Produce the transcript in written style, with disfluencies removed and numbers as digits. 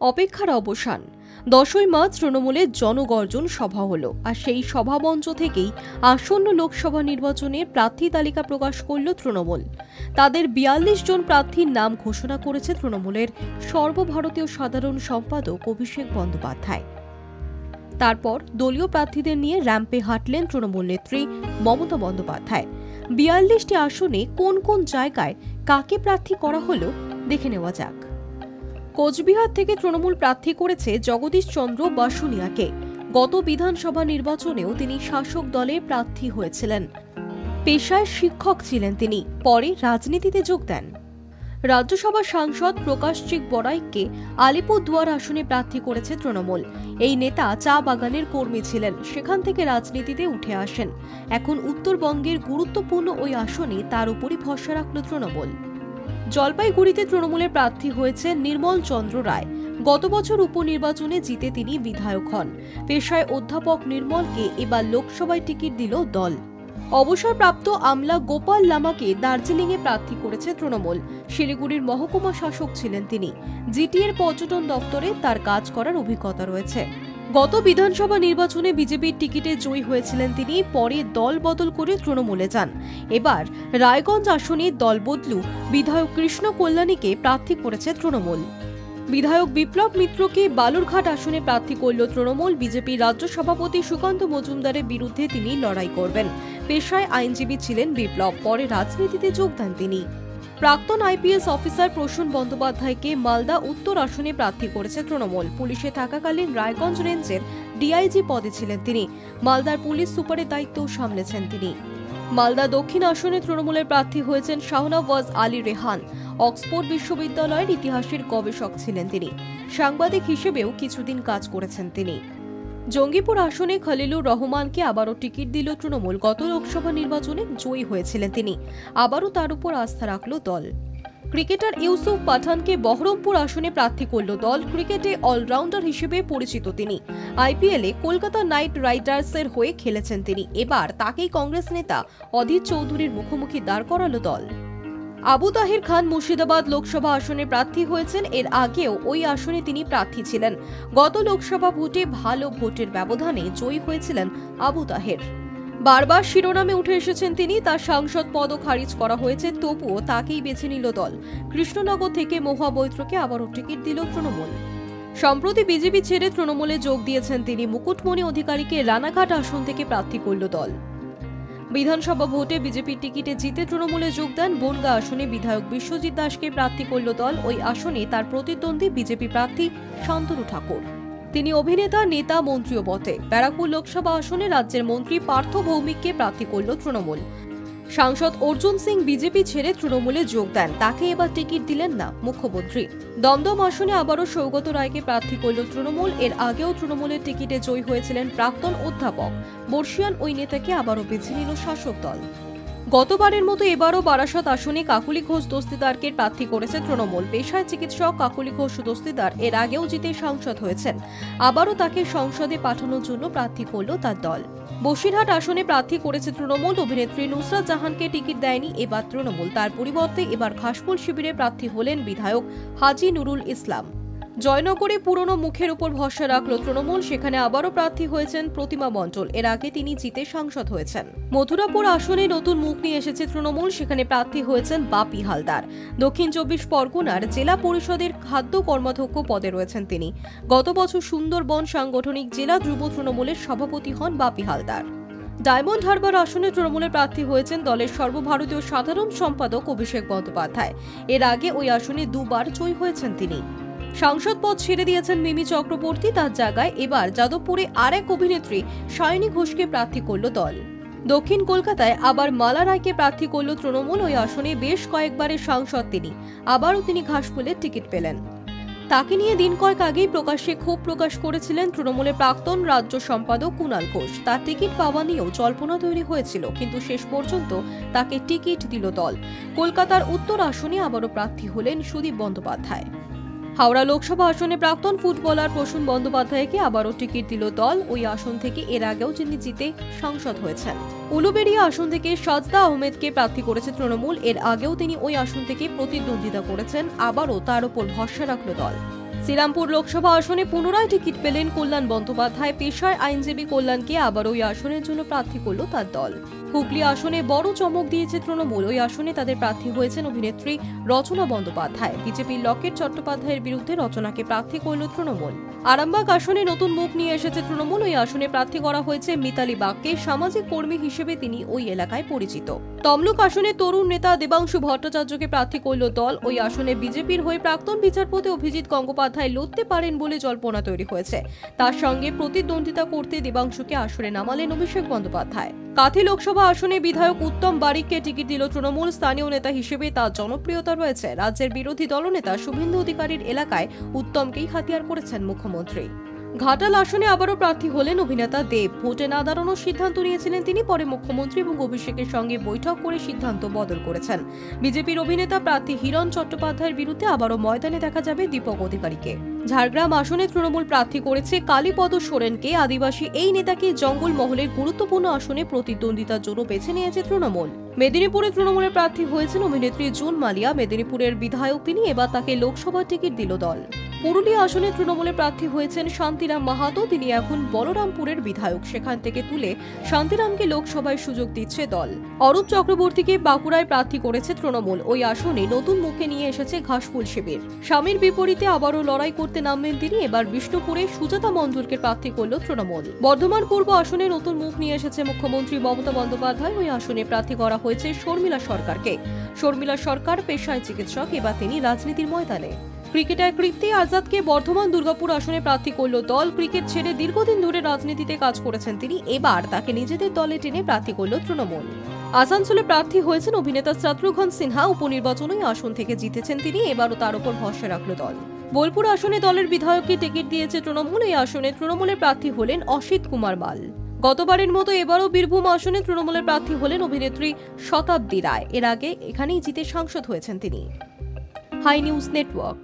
অপেক্ষার অবসান। 10ই মার্চ তৃণমূলের জনগর্জন সভা হলো, আর সেই সভামঞ্চ থেকেই আসন্ন লোকসভা নির্বাচনের প্রার্থী তালিকা প্রকাশ করল তৃণমূল। তাদের 42 জন প্রার্থীর নাম ঘোষণা করেছে তৃণমূলের সর্বভারতীয় সাধারণ সম্পাদক অভিষেক বন্দ্যোপাধ্যায়। তারপর দলীয় প্রার্থীদের নিয়ে র্যাম্পে হাঁটলেন তৃণমূল নেত্রী মমতা বন্দ্যোপাধ্যায়। 42টি আসনে কোন কোন জায়গায় কাকে প্রার্থী করা হলো দেখে নেওয়া যাক। কোচবিহার থেকে তৃণমূল প্রার্থী করেছে জগদীশ চন্দ্র বাসুনিয়াকে। গত বিধানসভা নির্বাচনেও তিনি শাসক দলে প্রার্থী হয়েছিলেন। পেশায় শিক্ষক ছিলেন তিনি, পরে রাজনীতিতে যোগ দেন। রাজ্যসভা সাংসদ প্রকাশচিক বড়াইককে আলিপুরদুয়ার আসনে প্রার্থী করেছে তৃণমূল। এই নেতা চা বাগানের কর্মী ছিলেন, সেখান থেকে রাজনীতিতে উঠে আসেন। এখন উত্তরবঙ্গের গুরুত্বপূর্ণ ওই আসনে তার উপরই ভরসা রাখল তৃণমূল। জলপাইগুড়িতে তৃণমূলের প্রার্থী হয়েছে নির্মল চন্দ্র রায়। গত বছর উপনির্বাচনে জিতে তিনি বিধায়ক হন। পেশায় অধ্যাপক নির্মলকে এবার লোকসভায় টিকিট দিল দল। অবসরপ্রাপ্ত আমলা গোপাল লামাকে দার্জিলিংয়ে প্রার্থী করেছে তৃণমূল। শিলিগুড়ির মহকুমা শাসক ছিলেন তিনি। জিটিএর পর্যটন দপ্তরে তার কাজ করার অভিজ্ঞতা রয়েছে। গত বিধানসভা নির্বাচনে বিজেপির টিকিটে জয়ী হয়েছিলেন তিনি, পরে দল বদল করে তৃণমূলে যান। এবার রায়গঞ্জ আসনে দল বদলু বিধায়ক কৃষ্ণ কল্যাণীকে প্রার্থী করেছে তৃণমূল। বিধায়ক বিপ্লব মিত্রকে বালুরঘাট আসনে প্রার্থী করল তৃণমূল। বিজেপির রাজ্য সভাপতি সুকান্ত মজুমদারের বিরুদ্ধে তিনি লড়াই করবেন। পেশায় আইনজীবী ছিলেন বিপ্লব, পরে রাজনীতিতে যোগ দেন তিনি। প্রাক্তন আইপিএস অফিসার প্রসূন বন্দ্যোপাধ্যায়কে মালদা উত্তর আসনে প্রার্থী করেছে তৃণমূল। পুলিশে থাকাকালীন রায়গঞ্জ রেঞ্জের ডিআইজি পদে ছিলেন তিনি। মালদার পুলিশ সুপারের দায়িত্বও সামলেছেন তিনি। মালদা দক্ষিণ আসনে তৃণমূলের প্রার্থী হয়েছেন শাহনওয়াজ আলী রেহান। অক্সফোর্ড বিশ্ববিদ্যালয়ের ইতিহাসের গবেষক ছিলেন তিনি। সাংবাদিক হিসেবেও কিছুদিন কাজ করেছেন তিনি। জঙ্গিপুর আসনে খলিলুর রহমানকে আবারও টিকিট দিল তৃণমূল। গত লোকসভা নির্বাচনে জয়ী হয়েছিলেন তিনি, আবারও তার উপর আস্থা রাখল দল। ক্রিকেটার ইউসুফ পাঠানকে বহরমপুর আসনে প্রার্থী করল দল। ক্রিকেটে অলরাউন্ডার হিসেবে পরিচিত তিনি। আইপিএলে কলকাতা নাইট রাইডার্সের হয়ে খেলেছেন তিনি। এবার তাকেই কংগ্রেস নেতা অধীর চৌধুরীর মুখোমুখি দাঁড় করালো দল। আবু তাহের খান মুর্শিদাবাদ লোকসভা আসনে প্রার্থী হয়েছেন। এর আগেও ওই আসনে তিনি প্রার্থী ছিলেন। গত লোকসভা ভোটে ভালো ভোটের ব্যবধানে জয়ী হয়েছিলেন আবু তাহের। বারবার শিরোনামে উঠে এসেছেন তিনি। তার সাংসদ পদও খারিজ করা হয়েছে, তবুও তাকেই বেছে নিল দল। কৃষ্ণনগর থেকে মহুয়া বৈত্রকে আবারও টিকিট দিল তৃণমূল। সম্প্রতি বিজেপি ছেড়ে তৃণমূলে যোগ দিয়েছেন তিনি। মুকুটমণি অধিকারীকে রানাঘাট আসন থেকে প্রার্থী করল দল। বিধানসভা ভোটে বিজেপির টিকিটে জিতে তৃণমূলে যোগ দেন। বনগাঁ আসনে বিধায়ক বিশ্বজিৎ দাসকে প্রার্থী করল দল। ওই আসনে তার প্রতিদ্বন্দ্বী বিজেপি প্রার্থী শান্তনু ঠাকুর। তিনি অভিনেতা, নেতা, মন্ত্রীও বটে। ব্যারাকপুর লোকসভা আসনে রাজ্যের মন্ত্রী পার্থ ভৌমিককে প্রার্থী করল তৃণমূল। সাংসদ অর্জুন সিং বিজেপি ছেড়ে তৃণমূলে যোগ দেন, তাকে এবার টিকিট দিলেন না মুখ্যমন্ত্রী। দমদম আসনে আবারও সৌগত রায়কে প্রার্থী করল তৃণমূল। এর আগেও তৃণমূলের টিকিটে জয়ী হয়েছিলেন প্রাক্তন অধ্যাপক। বর্ষিয়ান ওই নেতাকে আবারও বেছে নিল শাসক দল। গতবারের মতো এবারও বারাসত আসনে কাকলি ঘোষ দস্তিদারকে প্রার্থী করেছে তৃণমূল। পেশায় চিকিৎসক কাকলি ঘোষ দস্তিদার এর আগেও জিতে সাংসদ হয়েছেন। আবারও তাকে সংসদে পাঠানোর জন্য প্রার্থী করল তার দল। বসিরহাট আসনে প্রার্থী করেছে তৃণমূল। অভিনেত্রী নুসরাত জাহানকে টিকিট দেয়নি এবার তৃণমূল। তার পরিবর্তে এবার ঘাসফুল শিবিরে প্রার্থী হলেন বিধায়ক হাজি নুরুল ইসলাম। জয়নগরে পুরনো মুখের উপর ভরসা রাখল তৃণমূল। সেখানে আবারও প্রার্থী হয়েছেন প্রতিমা মণ্ডল। এর আগে তিনি জিতে সাংসদ হয়েছেন। মথুরাপুর আসনে নতুন মুখ নিয়ে এসেছে তৃণমূল। সেখানে প্রার্থী হয়েছেন বাপি হালদার। দক্ষিণ 24 পরগনার জেলা পরিষদের খাদ্য কর্মাধ্যক্ষ পদে রয়েছেন তিনি। গত বছর সুন্দরবন সাংগঠনিক জেলা যুব তৃণমূলের সভাপতি হন বাপি হালদার। ডায়মন্ড হারবার আসনে তৃণমূলের প্রার্থী হয়েছেন দলের সর্বভারতীয় সাধারণ সম্পাদক অভিষেক বন্দ্যোপাধ্যায়। এর আগে ওই আসনে দুবার জয়ী হয়েছেন তিনি। সাংসদ পদ ছেড়ে দিয়েছেন মিমি চক্রবর্তী। তার জায়গায় এবার যাদবপুরে আরেক অভিনেত্রী সায়নী ঘোষকে প্রার্থী করল দল। দক্ষিণ কলকাতায় আবার মালা রায়কে প্রার্থী করল তৃণমূল। ওই আসনে বেশ কয়েকবারের সাংসদ তিনি। আবারও তিনি ঘাসফুলের টিকিট পেলেন। তাকে নিয়ে দিন কয়েক আগেই প্রকাশ্যে ক্ষোভ প্রকাশ করেছিলেন তৃণমূলের প্রাক্তন রাজ্য সম্পাদক কুণাল ঘোষ। তার টিকিট পাওয়া নিয়েও জল্পনা তৈরি হয়েছিল, কিন্তু শেষ পর্যন্ত তাকে টিকিট দিল দল। কলকাতার উত্তর আসনে আবারও প্রার্থী হলেন সুদীপ বন্দ্যোপাধ্যায়। হাওড়া লোকসভা আসনে প্রাক্তন ফুটবলার প্রসূন বন্দ্যোপাধ্যায়কে আবারও টিকিট দিল দল। ওই আসন থেকে এর আগেও যিনি জিতে সাংসদ হয়েছেন। উলুবেড়িয়া আসন থেকে সাজদা আহমেদকে প্রার্থী করেছে তৃণমূল। এর আগেও তিনি ওই আসন থেকে প্রতিদ্বন্দ্বিতা করেছেন। আবারও তার উপর ভরসা রাখল দল। শ্রীরামপুর লোকসভা আসনে পুনরায় টিকিট পেলেন কল্যাণ বন্দ্যোপাধ্যায়। পেশায় আইনজীবী কল্যাণকে আবার ওই আসনের জন্য প্রার্থী করল তার দল। হুগলি আসনে বড় চমক দিয়েছে তৃণমূল। ওই আসনে তাদের প্রার্থী হয়েছেন অভিনেত্রী রচনা বন্দ্যোপাধ্যায়। বিজেপির লকেট চট্টোপাধ্যায়ের বিরুদ্ধে রচনাকে প্রার্থী করল তৃণমূল। আরামবাগ আসনে নতুন মুখ নিয়ে এসেছে তৃণমূল। ওই আসনে প্রার্থী করা হয়েছে মিতালি বাগকে। সামাজিক কর্মী হিসেবে তিনি ওই এলাকায় পরিচিত। তমলুক আসনে তরুণ নেতা দেবাংশু ভট্টাচার্যকে প্রার্থী করল দল। ওই আসনে বিজেপির হয়ে প্রাক্তন বিচারপতি অভিজিৎ গঙ্গোপাধ্যায় লড়তে পারেন বলে জল্পনা তৈরি হয়েছে। তার সঙ্গে প্রতিদ্বন্দ্বিতা করতে দেবাংশুকে আসনে নামালেন অভিষেক বন্দ্যোপাধ্যায়। কাঁথি লোকসভা আসনে বিধায়ক উত্তম বারিককে টিকিট দিল তৃণমূল। স্থানীয় নেতা হিসেবে তার জনপ্রিয়তা রয়েছে। রাজ্যের বিরোধী দলনেতা শুভেন্দু অধিকারীর এলাকায় উত্তমকেই হাতিয়ার করেছেন মুখ্যমন্ত্রী। ঘাটাল আসনে আবারও প্রার্থী হলেন অভিনেতা দেব। ভোটে না দাঁড়ানোর সিদ্ধান্ত নিয়েছিলেন তিনি, পরে মুখ্যমন্ত্রী এবং অভিষেকের সঙ্গে বৈঠক করে সিদ্ধান্ত বদল করেছেন। বিজেপির অভিনেতা প্রার্থী হিরণ চট্টোপাধ্যায়ের বিরুদ্ধে আবারও ময়দানে দেখা যাবে দীপক অধিকারীকে। ঝাড়গ্রাম আসনে তৃণমূল প্রার্থী করেছে কালীপদ সোরেনকে। আদিবাসী এই নেতাকে জঙ্গলমহলের গুরুত্বপূর্ণ আসনে প্রতিদ্বন্দ্বিতার জন্য বেছে নিয়েছে তৃণমূল। মেদিনীপুরে তৃণমূলের প্রার্থী হয়েছেন অভিনেত্রী জুন মালিয়া। মেদিনীপুরের বিধায়ক তিনি, এবার তাকে লোকসভা টিকিট দিল দল। পুরুলিয়া আসনে তৃণমূলের প্রার্থী হয়েছেন শান্তিরাম মাহাতো। তিনি এখন বলরামপুরের বিধায়ক। সেখান থেকে তুলে শান্তিরামকে লোকসভায় সুযোগ দিচ্ছে দল। অরূপ চক্রবর্তীকে বাঁকুড়ায় প্রার্থী করেছে তৃণমূল। ওই আসনে নতুন মুখে নিয়ে এসেছে ঘাসফুল শিবির। স্বামীর বিপরীতে আবারও লড়াই করতে নামবেন তিনি। এবার বিষ্ণুপুরে সুজাতা মণ্ডলকে প্রার্থী করল তৃণমূল। বর্ধমান পূর্ব আসনে নতুন মুখ নিয়ে এসেছে মুখ্যমন্ত্রী মমতা বন্দ্যোপাধ্যায়। ওই আসনে প্রার্থী করা হয়েছে শর্মিলা সরকারকে। শর্মিলা সরকার পেশায় চিকিৎসক, এবার তিনি রাজনীতির ময়দানে। ক্রিকেটার কীর্তি আজাদকে বর্ধমান দুর্গাপুর আসনে প্রার্থী করল দল। ক্রিকেট ছেড়ে দীর্ঘদিন ধরে রাজনীতিতে কাজ করেছেন তিনি, এবার তাকে নিজেদের দলে টেনে প্রার্থী করল তৃণমূল। আসানসোলে প্রার্থী হয়েছেন অভিনেতা শত্রুঘ্ন সিনহা। উপনির্বাচনে আসন থেকে জিতেছেন তিনি, এবারও তার উপর ভরসা রাখল দল। বোলপুর আসনে দলের বিধায়ককে টিকিট দিয়েছে তৃণমূল। এই আসনে তৃণমূলের প্রার্থী হলেন অসিত কুমার মাল। গতবারের মতো এবারও বীরভূম আসনে তৃণমূলের প্রার্থী হলেন অভিনেত্রী শতাব্দী রায়। এর আগে এখানেই জিতে সাংসদ হয়েছেন তিনি। Hi News network.